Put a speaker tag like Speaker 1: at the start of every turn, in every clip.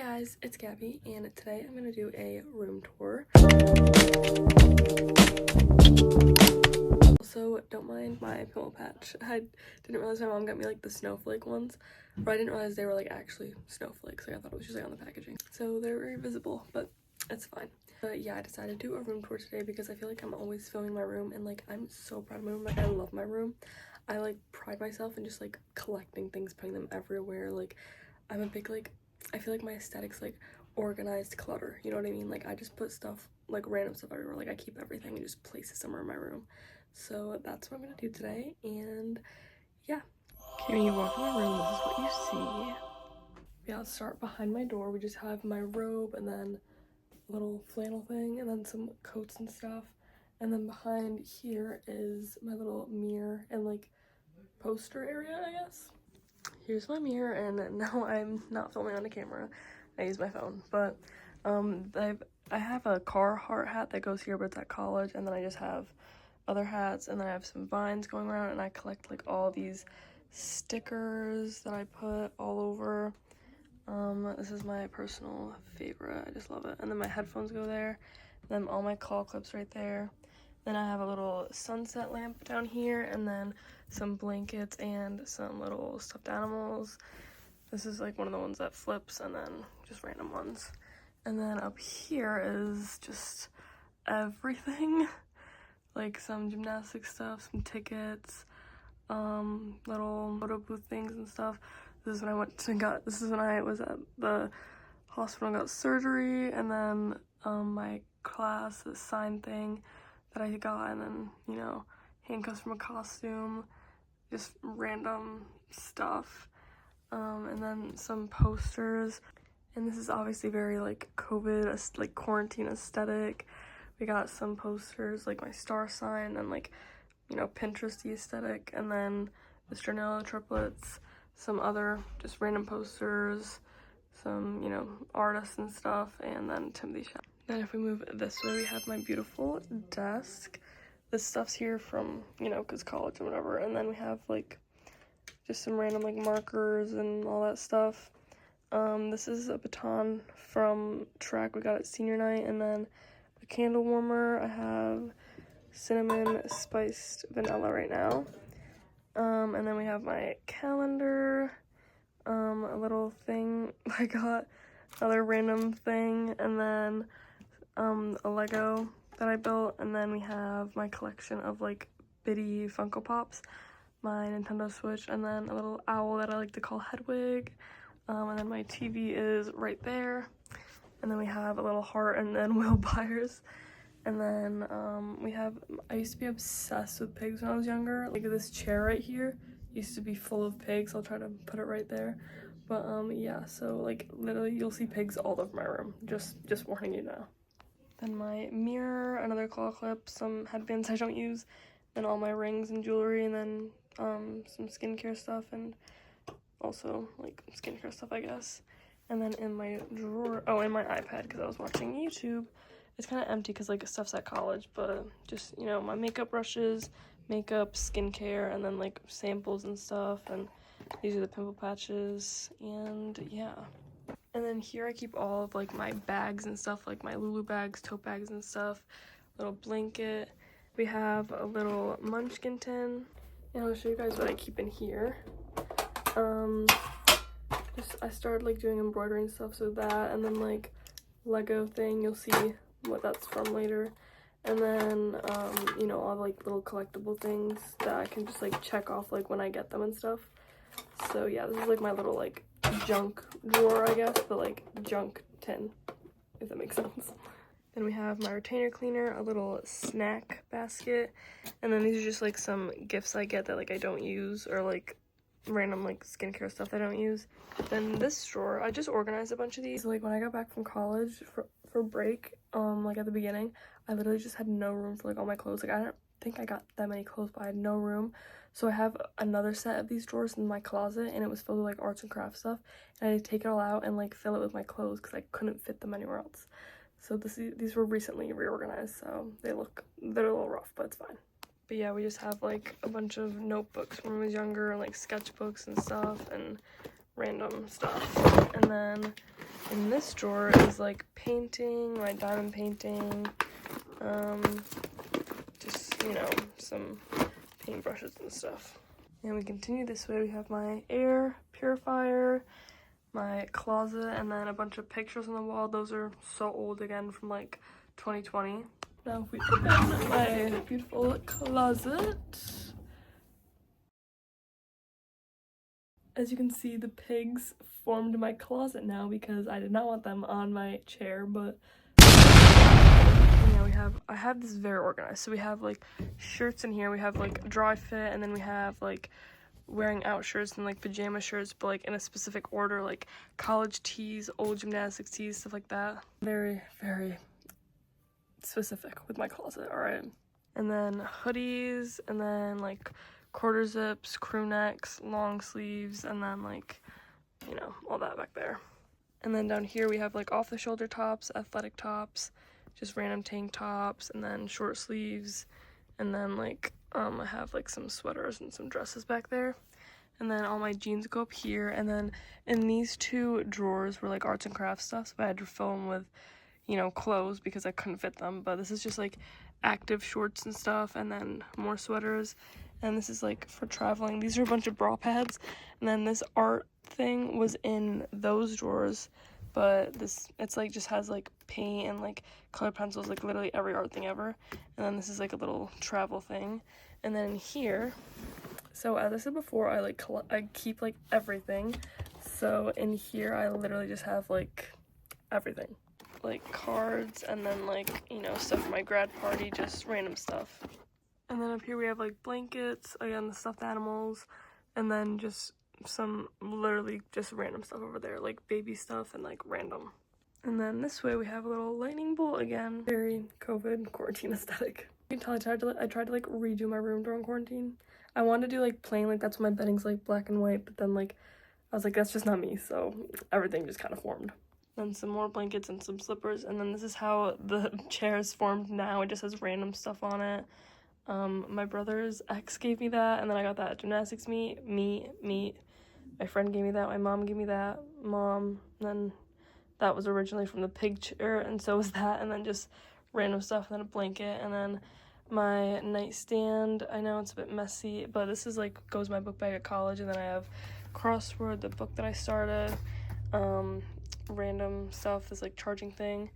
Speaker 1: guys, it's Gabby, and today I'm going to do a room tour. Also, don't mind my pillow patch. I didn't realize my mom got me like the snowflake ones, but I didn't realize they were like actually snowflakes. Like I thought it was just like on the packaging. So they're very visible, but it's fine. But yeah, I decided to do a room tour today because I feel like I'm always filming my room, and like I'm so proud of my room. Like I love my room. I like pride myself in just like collecting things, putting them everywhere. Like I'm a big like, I feel like my aesthetic's like organized clutter, you know what I mean? Like I just put stuff, like random stuff everywhere. Like I keep everything and just place it somewhere in my room. So that's what I'm gonna do today, and yeah. Okay, when you walk in my room, this is what you see. Yeah, I'll start behind my door. We just have my robe and then a little flannel thing and then some coats and stuff. And then behind here is my little mirror and like poster area, I guess. Here's my mirror, and now I'm not filming on the camera. I use my phone, but I have a Carhartt hat that goes here, but it's at college, and then I just have other hats, and then I have some vines going around, and I collect like all these stickers that I put all over. This is my personal favorite. I just love it. And then my headphones go there, then all my call clips right there. Then I have a little sunset lamp down here, and then some blankets and some little stuffed animals. This is like one of the ones that flips, and then just random ones. And then up here is just everything. Like some gymnastic stuff, some tickets, little photo booth things and stuff. This is when I was at the hospital and got surgery, and then my class, the sign thing that I got, and then, you know, handcuffs from a costume, just random stuff, and then some posters. And this is obviously very like COVID, like quarantine aesthetic. We got some posters, like my star sign, and like, you know, Pinteresty aesthetic, and then the Stranella triplets, some other just random posters, some, you know, artists and stuff, and then Timothy Chalamet. Then if we move this way, we have my beautiful desk. This stuff's here from, you know, because college or whatever. And then we have like just some random like markers and all that stuff. This is a baton from track we got at senior night, and then a candle warmer. I have cinnamon spiced vanilla right now. And then we have my calendar, a little thing I got, another random thing, and then a Lego that I built, and then we have my collection of like bitty Funko Pops, my Nintendo Switch, and then a little owl that I like to call Hedwig, and then my TV is right there, and then we have a little heart and then Will Byers, and then I used to be obsessed with pigs when I was younger. Like this chair right here used to be full of pigs. I'll try to put it right there, but yeah, so like literally you'll see pigs all over my room, just warning you now. Then my mirror, another claw clip, some headbands I don't use, then all my rings and jewelry, and then some skincare stuff, and also like skincare stuff, I guess. And then in my drawer, in my iPad, because I was watching YouTube. It's kind of empty because like stuff's at college, but just, you know, my makeup brushes, makeup, skincare, and then like samples and stuff, and these are the pimple patches, and yeah. And then here I keep all of like my bags and stuff, like my Lulu bags, tote bags and stuff, little blanket. We have a little munchkin tin, and I'll show you guys what I keep in here. I started like doing embroidery and stuff, so that, and then like Lego thing, you'll see what that's from later. And then you know, all like little collectible things that I can just like check off like when I get them and stuff. So yeah, this is like my little like junk drawer, I guess, but like junk tin, if that makes sense. Then we have my retainer cleaner, a little snack basket, and then these are just like some gifts I get that like I don't use, or like random like skincare stuff I don't use. Then this drawer, I just organized a bunch of these. Like when I got back from college for break, like at the beginning, I literally just had no room for like all my clothes. Like I don't think I got that many clothes, but I had no room. So I have another set of these drawers in my closet, and it was filled with like arts and crafts stuff, and I had to take it all out and like fill it with my clothes because I couldn't fit them anywhere else. So these were recently reorganized, so they're a little rough, but it's fine. But yeah, we just have like a bunch of notebooks when I was younger, and like sketchbooks and stuff, and random stuff. And then In this drawer is like painting, my diamond painting, just, you know, some paintbrushes and stuff. And we continue this way. We have my air purifier, my closet, and then a bunch of pictures on the wall. Those are so old again, from like 2020. Now if we open my beautiful closet, as you can see, the pigs formed my closet now because I did not want them on my chair, but yeah, I have this very organized. So we have like shirts in here, we have like dry fit, and then we have like wearing out shirts and like pajama shirts, but like in a specific order, like college tees, old gymnastics tees, stuff like that. Very, very specific with my closet, alright? And then hoodies, and then like quarter zips, crew necks, long sleeves, and then like, you know, all that back there. And then down here we have like off the shoulder tops, athletic tops, just random tank tops, and then short sleeves, and then like I have like some sweaters and some dresses back there. And then all my jeans go up here, and then in these two drawers were like arts and crafts stuff, so I had to fill them with, you know, clothes because I couldn't fit them. But this is just like active shorts and stuff, and then more sweaters, and this is like for traveling. These are a bunch of bra pads, and then this art thing was in those drawers, but this, it's like just has like paint and like colored pencils, like literally every art thing ever. And then this is like a little travel thing. And then here, so as I said before, I keep like everything. So in here I literally just have like everything, like cards, and then like, you know, stuff for my grad party, just random stuff. And then up here we have like blankets, again, the stuffed animals, and then just some literally just random stuff over there, like baby stuff and like random. And then this way we have a little lightning bolt, again, very COVID quarantine aesthetic. You can tell I tried to like redo my room during quarantine. I wanted to do like plain, like that's why my bedding's like black and white, but then like I was like, that's just not me, so everything just kind of formed. Then some more blankets and some slippers, and then this is how the chair is formed now. It just has random stuff on it. My brother's ex gave me that, and then I got that at gymnastics meet. My friend gave me that, my mom gave me that, and then that was originally from the pig chair, and so was that, and then just random stuff, and then a blanket, and then my nightstand. I know it's a bit messy, but this is like, goes in my book bag at college, and then I have Crossword, the book that I started, random stuff, this like charging thing,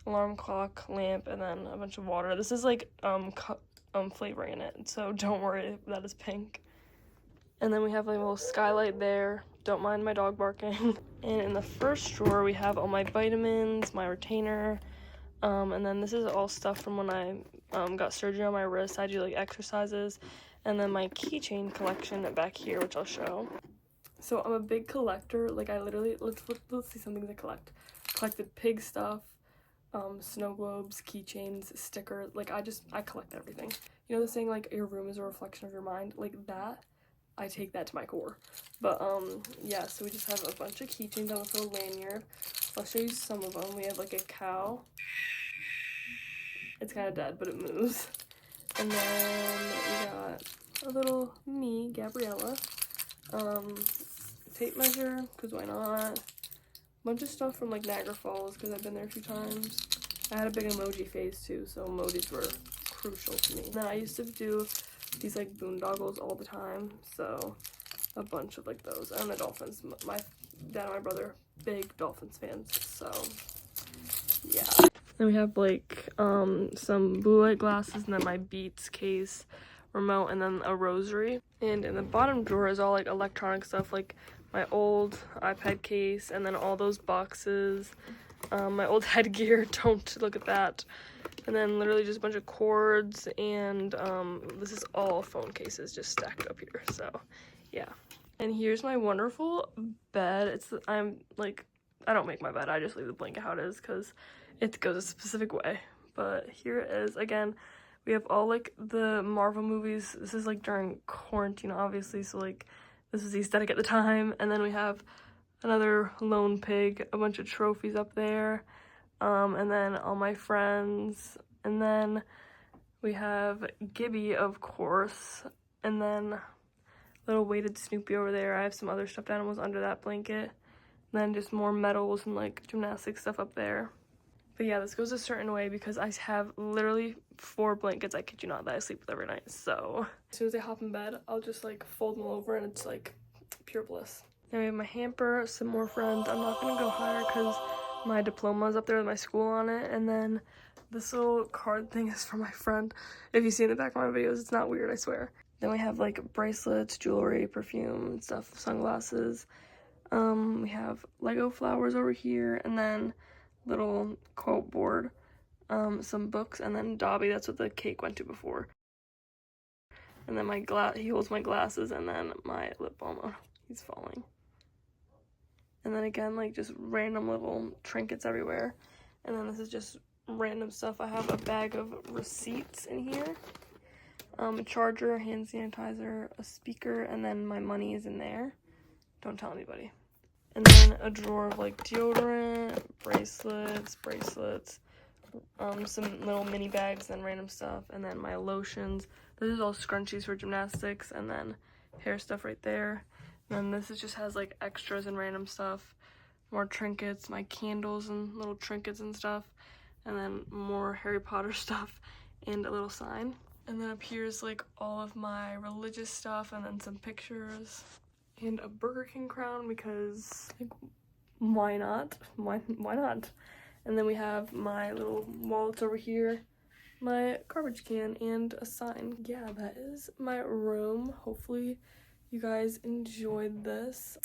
Speaker 1: alarm clock, lamp, and then a bunch of water. This is like, flavoring in it, so don't worry if that is pink. And then we have like a little skylight there. Don't mind my dog barking. And in the first drawer we have all my vitamins, my retainer, and then this is all stuff from when I got surgery on my wrist. I do like exercises, and then my keychain collection back here, which I'll show. So I'm a big collector. Like I literally, let's see some things I collect. Collected pig stuff, snow globes, keychains, stickers. Like I collect everything. You know the saying like your room is a reflection of your mind? Like that, I take that to my core. But yeah, so we just have a bunch of keychains on this little lanyard. I'll show you some of them. We have like a cow. It's kind of dead, but it moves. And then we got a little me, Gabriella. Tape measure, because why not? Bunch of stuff from like Niagara Falls, because I've been there a few times. I had a big emoji phase too, so emojis were crucial to me. And then I used to do these like boondoggles all the time, so a bunch of like those. And the dolphins. My dad and my brother, big Dolphins fans, so yeah. Then we have like some blue light glasses, and then my Beats case, remote, and then a rosary. And in the bottom drawer is all like electronic stuff, like my old iPad case, and then all those boxes, my old headgear, don't look at that, and then literally just a bunch of cords, and this is all phone cases just stacked up here, so yeah. And here's my wonderful bed. I'm like, I don't make my bed, I just leave the blanket how it is because it goes a specific way. But here it is. Again, we have all like the Marvel movies. This is like during quarantine, obviously, so like this was the aesthetic at the time. And then we have another lone pig, a bunch of trophies up there, and then all my friends, and then we have Gibby, of course, and then little weighted Snoopy over there. I have some other stuffed animals under that blanket, And then just more medals and like gymnastics stuff up there. But yeah, this goes a certain way because I have literally 4 blankets, I kid you not, that I sleep with every night. So as soon as I hop in bed, I'll just like fold them all over and it's like pure bliss. Then we have my hamper, some more friends. I'm not gonna go higher because my diploma is up there with my school on it. And then this little card thing is for my friend. If you see in the back of my videos, it's not weird, I swear. Then we have like bracelets, jewelry, perfume, and stuff, sunglasses. We have Lego flowers over here, and then little quote board, some books, and then Dobby, that's what the cake went to before. And then my he holds my glasses, and then my lip balm. Oh, he's falling. And then again, like just random little trinkets everywhere. And then this is just random stuff. I have a bag of receipts in here, a charger, hand sanitizer, a speaker, and then my money is in there. Don't tell anybody. And then a drawer of like deodorant, bracelets, some little mini bags and random stuff, and then my lotions. This is all scrunchies for gymnastics, and then hair stuff right there. And then this just has like extras and random stuff, more trinkets, my candles and little trinkets and stuff, and then more Harry Potter stuff and a little sign. And then up here is like all of my religious stuff, and then some pictures. And a Burger King crown because, like, why not? Why not? And then we have my little wallets over here, my garbage can, and a sign. Yeah, that is my room. Hopefully you guys enjoyed this.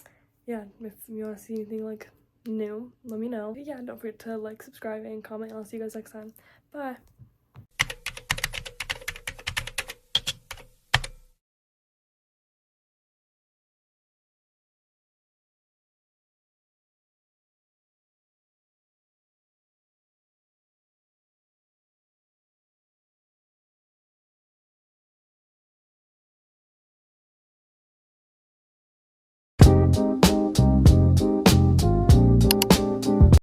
Speaker 1: Yeah, if you want to see anything, like, new, let me know. But yeah, don't forget to like, subscribe, and comment, and I'll see you guys next time. Bye!